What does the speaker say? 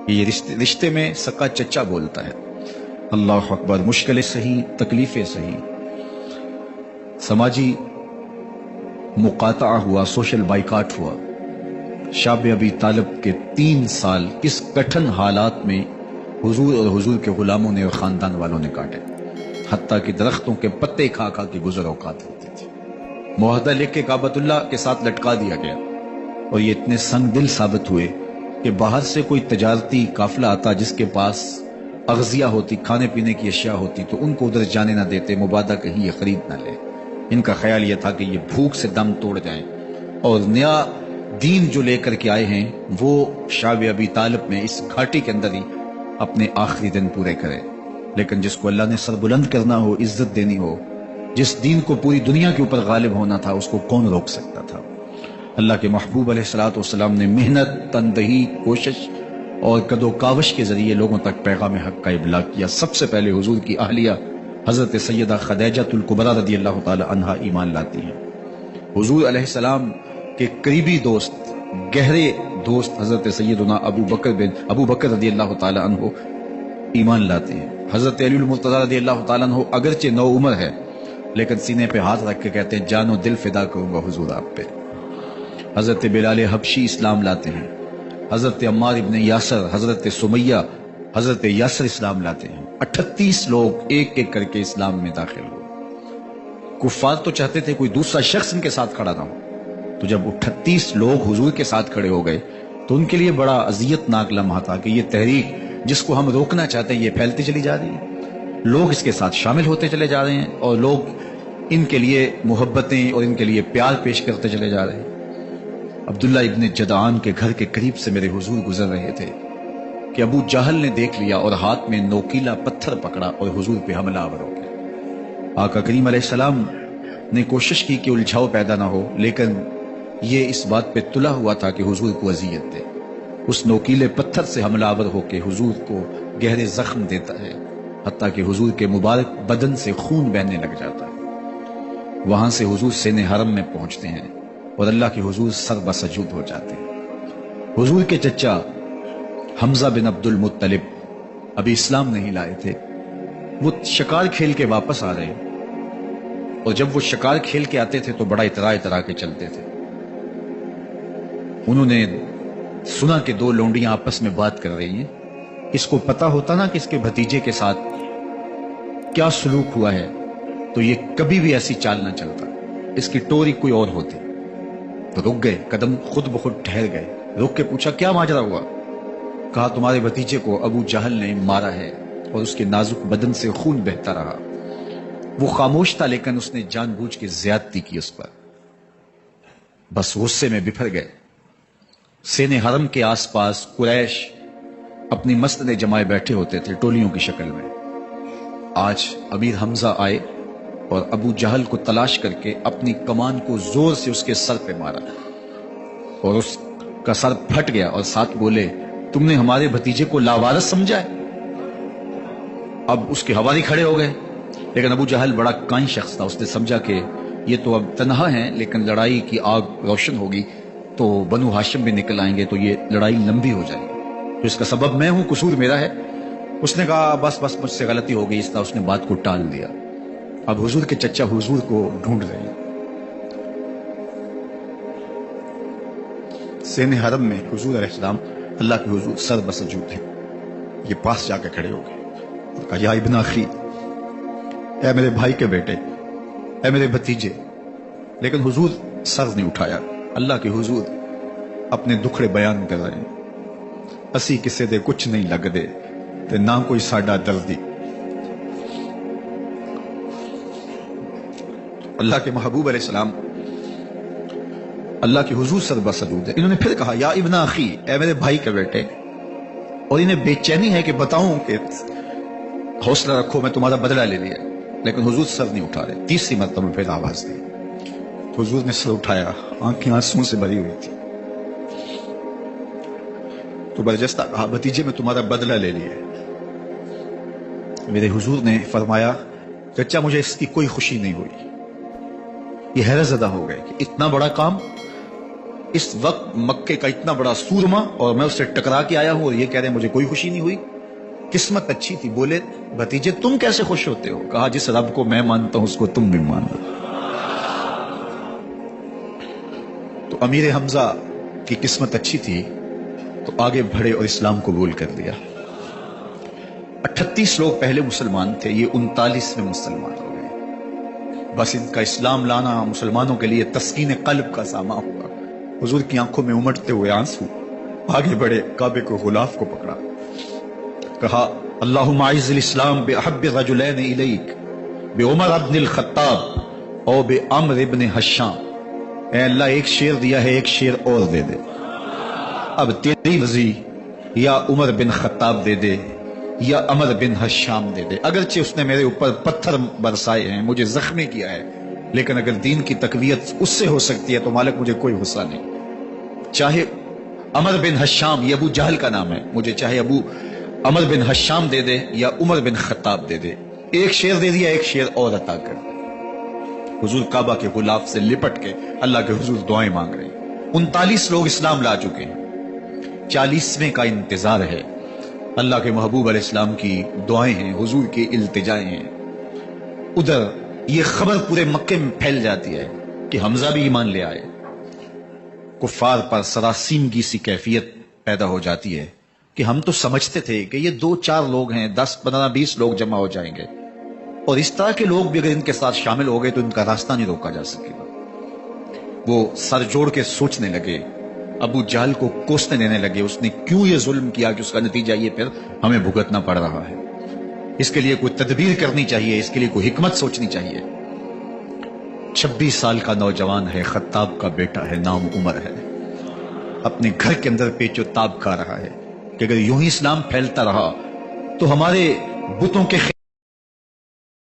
یہ رشتے میں سکا چچا بولتا ہے۔ اللہ اکبر، مشکلیں صحیح، تکلیفیں صحیح، سماجی مقاطعہ ہوا، سوشل بائیکاٹ ہوا۔ شاب ابی طالب کے 3 سال کس کٹھن حالات میں حضور اور حضور کے غلاموں نے اور خاندان والوں نے کاٹے، حتیٰ کہ درختوں کے پتے کھا کھا کے گزر اوقات ہوتی تھی۔ معاہدہ لکھ کے کعبۃ اللہ کے ساتھ لٹکا دیا گیا، اور یہ اتنے سنگ دل ثابت ہوئے کہ باہر سے کوئی تجارتی قافلہ آتا جس کے پاس اغذیہ ہوتی، کھانے پینے کی اشیاء ہوتی، تو ان کو ادھر جانے نہ دیتے، مبادہ کہیں یہ خرید نہ لے۔ ان کا خیال یہ تھا کہ یہ بھوک سے دم توڑ جائیں، اور نیا دین جو لے کر کے آئے ہیں وہ شاب ابی طالب میں اس گھاٹی کے اندر ہی اپنے آخری دن پورے کرے۔ لیکن جس کو اللہ نے سر بلند کرنا ہو، عزت دینی ہو، جس دین کو پوری دنیا کے اوپر غالب ہونا تھا، اس کو کون روک سکتا تھا؟ اللہ کے محبوب علیہ الصلوۃ والسلام نے محنت، تندہی، کوشش اور کد و کاوش کے ذریعے لوگوں تک پیغام حق کا ابلاغ کیا۔ سب سے پہلے حضور کی اہلیہ حضرت سیدہ خدیجہ الکبریٰ رضی اللہ تعالی عنہا ایمان لاتی ہیں۔ حضور علیہ السلام کے قریبی دوست، گہرے دوست حضرت سیدنا ابو بکر رضی اللہ تعالی عنہ ایمان لاتے ہیں۔ حضرت علی المرتضیٰ رضی اللہ تعالیٰ عنہ اگرچہ نو عمر ہے، لیکن سینے پہ ہاتھ رکھ کے کہتے ہیں جان و دل فدا کروں گا حضور آپ پہ۔ حضرت بلال حبشی اسلام لاتے ہیں۔ حضرت عمار ابن یاسر، حضرت سمیہ، حضرت یاسر اسلام لاتے ہیں۔ 38 لوگ ایک ایک کر کے اسلام میں داخل ہوئے۔ کفار تو چاہتے تھے کوئی دوسرا شخص ان کے ساتھ کھڑا نہ ہو، تو جب 38 لوگ حضور کے ساتھ کھڑے ہو گئے تو ان کے لیے بڑا اذیت ناک لمحہ تھا کہ یہ تحریک جس کو ہم روکنا چاہتے ہیں یہ پھیلتی چلی جا رہی ہے، لوگ اس کے ساتھ شامل ہوتے چلے جا رہے ہیں، اور لوگ ان کے لیے محبتیں اور ان کے لیے پیار پیش کرتے چلے جا رہے ہیں۔ عبداللہ ابن جدعان کے گھر کے قریب سے میرے حضور گزر رہے تھے کہ ابو جہل نے دیکھ لیا اور ہاتھ میں نوکیلا پتھر پکڑا اور حضور پہ حملہ آور ہو گیا۔ آقا کریم علیہ السلام نے کوشش کی کہ الجھاؤ پیدا نہ ہو، لیکن یہ اس بات پہ تلا ہوا تھا کہ حضور کو اذیت دے۔ اس نوکیلے پتھر سے حملہ آور ہو کے حضور کو گہرے زخم دیتا ہے، حتیٰ کہ حضور کے مبارک بدن سے خون بہنے لگ جاتا ہے۔ وہاں سے حضور سین حرم میں پہنچتے ہیں اور اللہ کے حضور سر بسجود ہو جاتے ہیں۔ حضور کے چچا حمزہ بن عبد المطلب ابھی اسلام نہیں لائے تھے، وہ شکار کھیل کے واپس آ رہے ہیں، اور جب وہ شکار کھیل کے آتے تھے تو بڑا اترا کے چلتے تھے۔ انہوں نے سنا کہ 2 لونڈیاں آپس میں بات کر رہی ہیں۔ اس کو پتا ہوتا نا کہ اس کے بھتیجے کے ساتھ کیا سلوک ہوا ہے تو یہ کبھی بھی ایسی چال نہ چلتا، اس کی ٹوری کوئی اور ہوتی۔ تو رک گئے، قدم خود بخود ٹھہر گئے، رک کے پوچھا کیا ماجرا ہوا؟ کہا تمہارے بھتیجے کو ابو جہل نے مارا ہے اور اس کے نازک بدن سے خون بہتا رہا۔ وہ خاموش تھا، لیکن اس نے جان بوجھ کے زیادتی کی اس پر۔ بس غصے میں بفر گئے۔ سین حرم کے آس پاس قریش اپنی مسجدیں جمائے بیٹھے ہوتے تھے ٹولیوں کی شکل میں۔ آج امیر حمزہ آئے اور ابو جہل کو تلاش کر کے اپنی کمان کو زور سے اس کے سر پہ مارا، اور اس کا سر پھٹ گیا، اور ساتھ بولے تم نے ہمارے بھتیجے کو لاوارث سمجھا ہے؟ اب اس کے حوالی کھڑے ہو گئے، لیکن ابو جہل بڑا کائن شخص تھا، اس نے سمجھا کہ یہ تو اب تنہا ہیں، لیکن لڑائی کی آگ روشن ہوگی تو بنو ہاشم بھی نکل آئیں گے تو یہ لڑائی لمبی ہو جائے گی، تو اس کا سبب میں ہوں، قصور میرا ہے۔ اس نے کہا بس مجھ سے غلطی ہو گئی، اس طرح اس نے بات کو ٹال دیا۔ اب حضور کے چچا حضور کو ڈھونڈ رہے ہیں۔ سین حرم میں حضور علیہ السلام اللہ کے حضور سر بسجود ہیں۔ یہ پاس جا کے کھڑے ہو گئے اور کہا یا ابن اخی، اے میرے بھائی کے بیٹے، اے میرے بھتیجے۔ لیکن حضور سر نہیں اٹھایا۔ اللہ کے حضور اپنے دکھڑے بیان کر رہے ہیں۔ اسی کسے دے کچھ نہیں لگ دے تے نہ کوئی ساڈا دردی۔ اللہ کے محبوب علیہ السلام اللہ کے حضور سر بسجود ہے۔ انہوں نے پھر کہا یا ابن اخی، اے میرے بھائی کے بیٹے، اور انہیں بے چینی ہے کہ بتاؤں کہ حوصلہ رکھو میں تمہارا بدلہ لے لیا، لیکن حضور سر نہیں اٹھا رہے۔ تیسری مرتبہ پھر آواز دی، حضور نے سر اٹھایا، آنکھیں آنسوں سے بھری ہوئی تھی، تو برجستہ کہا بھتیجے میں تمہارا بدلہ لے لیا۔ میرے حضور نے فرمایا چچا مجھے اس کی کوئی خوشی نہیں ہوئی۔ یہ حیرت زدہ ہو گئے کہ اتنا بڑا کام اس وقت مکے کا اتنا بڑا سورما اور میں اس سے ٹکرا کے آیا ہوں اور یہ کہہ رہے ہیں مجھے کوئی خوشی نہیں ہوئی؟ قسمت اچھی تھی۔ بولے بھتیجے تم کیسے خوش ہوتے ہو؟ کہا جس رب کو میں مانتا ہوں اس کو تم بھی مانو۔ تو امیر حمزہ کی قسمت اچھی تھی تو آگے بڑھے اور اسلام قبول کر لیا۔ 38 لوگ پہلے مسلمان تھے، یہ 39 میں مسلمان ہو گئے۔ بس ان کا اسلام لانا مسلمانوں کے لیے تسکین قلب کا سامان ہوا۔ حضور کی آنکھوں میں امٹتے ہوئے آنسو، آگے بڑھے، کعبے کو غلاف کو پکڑا، کہا اللہم اعز الاسلام باحب الرجلین الیک بعمر ابن الخطاب او بعمر ابن حشام۔ اے اللہ ایک شیر دیا ہے، ایک شیر اور دے دے، اب تیری مرضی، یا عمر بن خطاب دے دے یا عمر بن حشام دے دے۔ اگرچہ اس نے میرے اوپر پتھر برسائے ہیں، مجھے زخمی کیا ہے، لیکن اگر دین کی تقویت اس سے ہو سکتی ہے تو مالک مجھے کوئی غصہ نہیں۔ چاہے عمر بن حشام، یہ ابو جہل کا نام ہے، مجھے چاہے ابو عمر بن حشام دے دے یا عمر بن خطاب دے دے، ایک شیر دے دیا، ایک شیر اور عطا کر۔ حضور کعبہ کے غلاف سے لپٹ کے اللہ کے حضور دعائیں مانگ رہے ہیں۔ 39 لوگ اسلام لا چکے ہیں، 40ویں کا انتظار ہے۔ اللہ کے محبوب علیہ السلام کی دعائیں ہیں، حضور کی التجائیں ہیں۔ ادھر یہ خبر پورے مکے میں پھیل جاتی ہے کہ حمزہ بھی ایمان لے آئے۔ کفار پر سراسیمگی سی کیفیت پیدا ہو جاتی ہے کہ ہم تو سمجھتے تھے کہ یہ 2-4 لوگ ہیں، 10, 15, 20 لوگ جمع ہو جائیں گے، اور اس طرح کے لوگ بھی اگر ان کے ساتھ شامل ہو گئے تو ان کا راستہ نہیں روکا جا سکے گا۔ وہ سر جوڑ کے سوچنے لگے، ابو جہل کو کوسنے دینے لگے، اس نے کیوں یہ ظلم کیا کہ اس کا نتیجہ یہ پھر ہمیں بھگتنا پڑ رہا ہے، اس کے لیے کوئی تدبیر کرنی چاہیے، اس کے لیے کوئی حکمت سوچنی چاہیے۔ 26 سال کا نوجوان ہے، خطاب کا بیٹا ہے، نام عمر ہے، اپنے گھر کے اندر پیچ و تاب کھا رہا ہے کہ اگر یوں ہی اسلام پھیلتا رہا تو ہمارے بتوں کے